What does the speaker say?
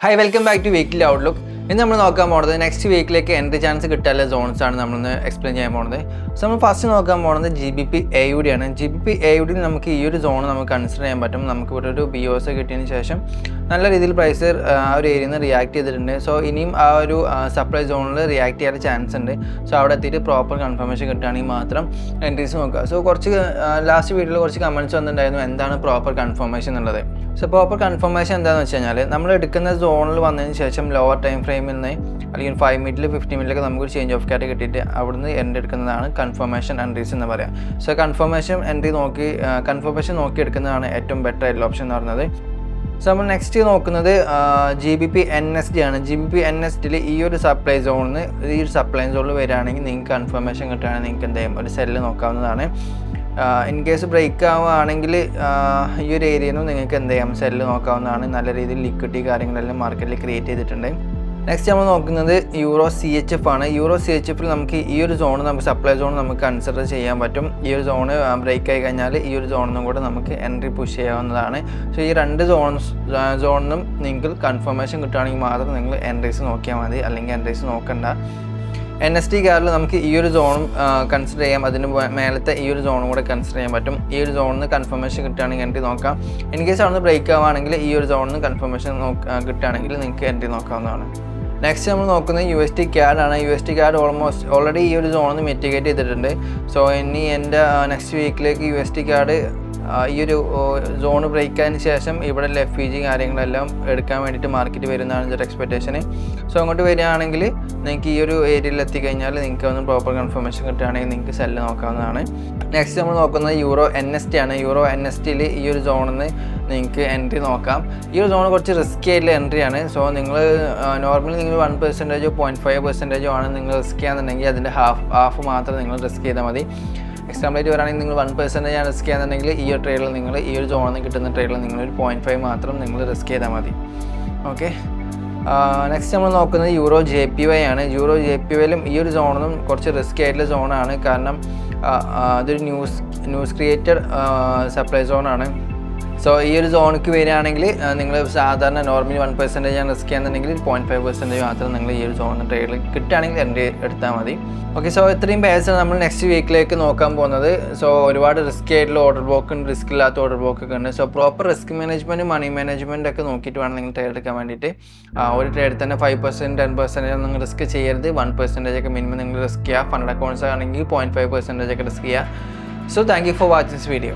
Hi, welcome back to Weekly Outlook. ഇന്ന് നമ്മൾ നോക്കാൻ പോകുന്നത് നെക്സ്റ്റ് വീക്കിലേക്ക് എൻട്രി ചാൻസ് കിട്ടാനുള്ള സോൺസ് ആണ് നമ്മളൊന്ന് എക്സ്പ്ലെയിൻ ചെയ്യാൻ പോകുന്നത്. സോ നമ്മൾ ഫസ്റ്റ് നോക്കാൻ പോകുന്നത് GBP AUD ആണ്. GBP AUD നമുക്ക് ഈ ഒരു സോൺ നമുക്ക് കൺസിഡർ ചെയ്യാൻ പറ്റും. നമുക്ക് ഇവിടെ ഒരു BOS കിട്ടിയതിന് ശേഷം നല്ല രീതിയിൽ പ്രൈസ് ആ ഒരു ഏരിയയിൽ നിന്ന് റിയാക്ട് ചെയ്തിട്ടുണ്ട്. സോ ഇനിയും ആ ഒരു സപ്ലൈ സോണിൽ റിയാക്ട് ചെയ്യാൻ ചാൻസ് ഉണ്ട്. സോ അവിടെ എത്തിയിട്ട് പ്രോപ്പർ കൺഫർമേഷൻ കിട്ടുകയാണെങ്കിൽ മാത്രം എൻട്രീസ് നോക്കുക. സോ കുറച്ച് ലാസ്റ്റ് വീഡിയോയിൽ കുറച്ച് കമൻറ്റ്സ് വന്നിട്ടുണ്ടായിരുന്നു എന്താണ് പ്രോപ്പർ കൺഫർമേഷൻ എന്നുള്ളത്. സോ പ്രോപ്പർ കൺഫർമേഷൻ എന്താണെന്ന് വെച്ച് കഴിഞ്ഞാൽ നമ്മൾ എടുക്കുന്ന സോണിൽ വന്നതിന് ശേഷം ലോവർ ടൈം ഫ്രെയിമിൽ നിന്ന് അല്ലെങ്കിൽ 5 മിനിറ്റിൽ 15 മിനിറ്റിലൊക്കെ നമുക്കൊരു ചേഞ്ച് ഓഫ് കാറ്റ് കിട്ടിയിട്ട് അവിടുന്ന് എൻട്രി എടുക്കുന്നതാണ് കൺഫർമേഷൻ എൻട്രീസ് എന്ന് പറയാം. സോ കൺഫർമേഷൻ നോക്കി എടുക്കുന്നതാണ് ഏറ്റവും ബെറ്റർ ആയിട്ടുള്ള ഓപ്ഷൻ എന്ന് പറയുന്നത്. സോ നമ്മൾ നെക്സ്റ്റ് നോക്കുന്നത് GBP NSD ആണ്. GBP NSDയിൽ ഈ ഒരു സപ്ലൈ സോണിൽ വരികയാണെങ്കിൽ നിങ്ങൾക്ക് കൺഫർമേഷൻ കിട്ടുകയാണെങ്കിൽ നിങ്ങൾക്ക് എന്തെങ്കിലും ഒരു സെല്ല് നോക്കാവുന്നതാണ്. ഇൻ കേസ് ബ്രേക്ക് ആവുകയാണെങ്കിൽ ഈ ഒരു ഏരിയയിൽ നിന്ന് നിങ്ങൾക്ക് എന്ത് ചെയ്യാം സെല്ല് നോക്കാവുന്നതാണ്. നല്ല രീതിയിൽ ലിക്വിഡിറ്റി കാര്യങ്ങളെല്ലാം മാർക്കറ്റിൽ ക്രിയേറ്റ് ചെയ്തിട്ടുണ്ട്. നെക്സ്റ്റ് നമ്മൾ നോക്കുന്നത് യൂറോ CHF ആണ്. യൂറോ CHFൽ നമുക്ക് ഈ ഒരു നമുക്ക് സപ്ലൈ സോൺ നമുക്ക് കൺസിഡർ ചെയ്യാൻ പറ്റും. ഈ ഒരു സോണ് ബ്രേക്ക് ആയി കഴിഞ്ഞാൽ ഈ ഒരു സോണിനും കൂടെ നമുക്ക് എൻട്രി പുഷ് ചെയ്യാവുന്നതാണ്. സോ ഈ രണ്ട് സോണിനും നിങ്ങൾക്ക് കൺഫർമേഷൻ കിട്ടുകയാണെങ്കിൽ മാത്രം നിങ്ങൾ എൻട്രീസ് നോക്കിയാൽ മതി, അല്ലെങ്കിൽ എൻട്രീസ് നോക്കണ്ട. NSD കാറിൽ നമുക്ക് ഈ ഒരു സോണും കൺസിഡർ ചെയ്യാം, അതിന് മേലത്തെ ഈ ഒരു സോണും കൂടെ കൺസിഡർ ചെയ്യാൻ പറ്റും. ഈ ഒരു സോണിന് കൺഫർമേഷൻ കിട്ടുകയാണെങ്കിൽ എൻട്രി നോക്കാം. ഇൻ കേസ് അവിടുന്ന് ബ്രേക്ക് ആവുകയാണെങ്കിൽ ഈ ഒരു സോണിന് കൺഫർമേഷൻ കിട്ടുകയാണെങ്കിൽ നിങ്ങൾക്ക് എൻട്രി നോക്കാവുന്നതാണ്. നെക്സ്റ്റ് നമ്മൾ നോക്കുന്നത് USD CAD ആണ്. USD CAD ഓൾറെഡി ഈ ഒരു സോണിൽ മിറ്റിഗേറ്റ് ചെയ്തിട്ടുണ്ട്. സോ ഇനി എൻ്റെ നെക്സ്റ്റ് വീക്കിലേക്ക് USD CAD ഈ ഒരു സോൺ ബ്രേക്ക് ആയതിനു ശേഷം ഇവിടെ FEG കാര്യങ്ങളെല്ലാം എടുക്കാൻ വേണ്ടിയിട്ട് മാർക്കറ്റ് വരുന്നതാണ് എൻ്റെ എക്സ്പെക്റ്റേഷന്. സോ അങ്ങോട്ട് വരികയാണെങ്കിൽ നിങ്ങൾക്ക് ഈ ഒരു ഏരിയയിൽ എത്തിക്കഴിഞ്ഞാൽ നിങ്ങൾക്ക് ഒന്ന് പ്രോപ്പർ കൺഫർമേഷൻ കിട്ടുകയാണെങ്കിൽ നിങ്ങൾക്ക് സെല്ല് നോക്കാവുന്നതാണ്. നെക്സ്റ്റ് നമ്മൾ നോക്കുന്നത് യൂറോ NSD ആണ്. യൂറോ NSDയിൽ ഈ ഒരു സോണിൽ നിന്ന് നിങ്ങൾക്ക് എൻട്രി നോക്കാം. ഈ ഒരു സോൺ കുറച്ച് റിസ്കി ആയിട്ടുള്ള എൻട്രിയാണ്. സോ നിങ്ങൾ നോർമലി നിങ്ങൾ 1% 0.5% ആണ് നിങ്ങൾ റിസ്ക് ചെയ്യാന്നുണ്ടെങ്കിൽ അതിൻ്റെ ഹാഫ് മാത്രം നിങ്ങൾ റിസ്ക് ചെയ്താൽ മതി. എക്സാമ്പിളായിട്ട് പറയുകയാണെങ്കിൽ നിങ്ങൾ 1% ആണ് റിസ്ക് ചെയ്യാന്നുണ്ടെങ്കിൽ ഈ ഒരു ട്രേഡിൽ നിങ്ങൾ ഈ ഒരു സോണിൽ നിന്ന് കിട്ടുന്ന ട്രേഡിൽ നിങ്ങൾ ഒരു 0.5 മാത്രം നിങ്ങൾ റിസ്ക് ചെയ്താൽ മതി. ഓക്കെ, നെക്സ്റ്റ് നമ്മൾ നോക്കുന്നത് യൂറോ JPY ആണ്. യൂറോ JPYയിലും ഈ ഒരു സോണൊന്നും കുറച്ച് റിസ്കി ആയിട്ടുള്ള സോണാണ്. കാരണം അതൊരു ന്യൂസ് ക്രിയേറ്റഡ് സപ്ലൈ സോണാണ്. സോ ഈ ഒരു സോണിക്ക് വരികയാണെങ്കിൽ നിങ്ങൾ സാധാരണ നോർമലി 1% ആണ് റിസ്ക് ചെയ്യാന്നുണ്ടെങ്കിൽ 0.5% മാത്രം നിങ്ങൾ ഈ ഒരു സോണിൽ ട്രേഡിൽ കിട്ടുകയാണെങ്കിൽ എൻട്രി എടുത്താൽ മതി. ഓക്കെ, സോ ഇത്രയും പേഴ്സാണ് നമ്മൾ നെക്സ്റ്റ് വീക്കിലേക്ക് നോക്കാൻ പോകുന്നത്. സോ ഒരുപാട് റിസ്ക് ആയിട്ടുള്ള ഓർഡർ ബ്ലോക്ക് ഉണ്ട്, റിസ്ക് ഇല്ലാത്ത ഓർഡർ ബ്ലോക്ക് ഒക്കെ ഉണ്ട്. So proper risk management money management ഒക്കെ നോക്കിയിട്ട് വേണം നിങ്ങൾ ട്രേഡ് എടുക്കാൻ വേണ്ടിയിട്ട്. ഒരു ട്രേഡിൽ തന്നെ 5% 10% നിങ്ങൾ റിസ്ക് ചെയ്യരുത്. 1% ഒക്കെ മിനിമം നിങ്ങൾ റിസ്ക് ചെയ്യുക. ഫണ്ട് അക്കൗണ്ട്സ് ആണെങ്കിൽ 0.5% ഒക്കെ റിസ്ക് ചെയ്യുക. So thank you for watching this video.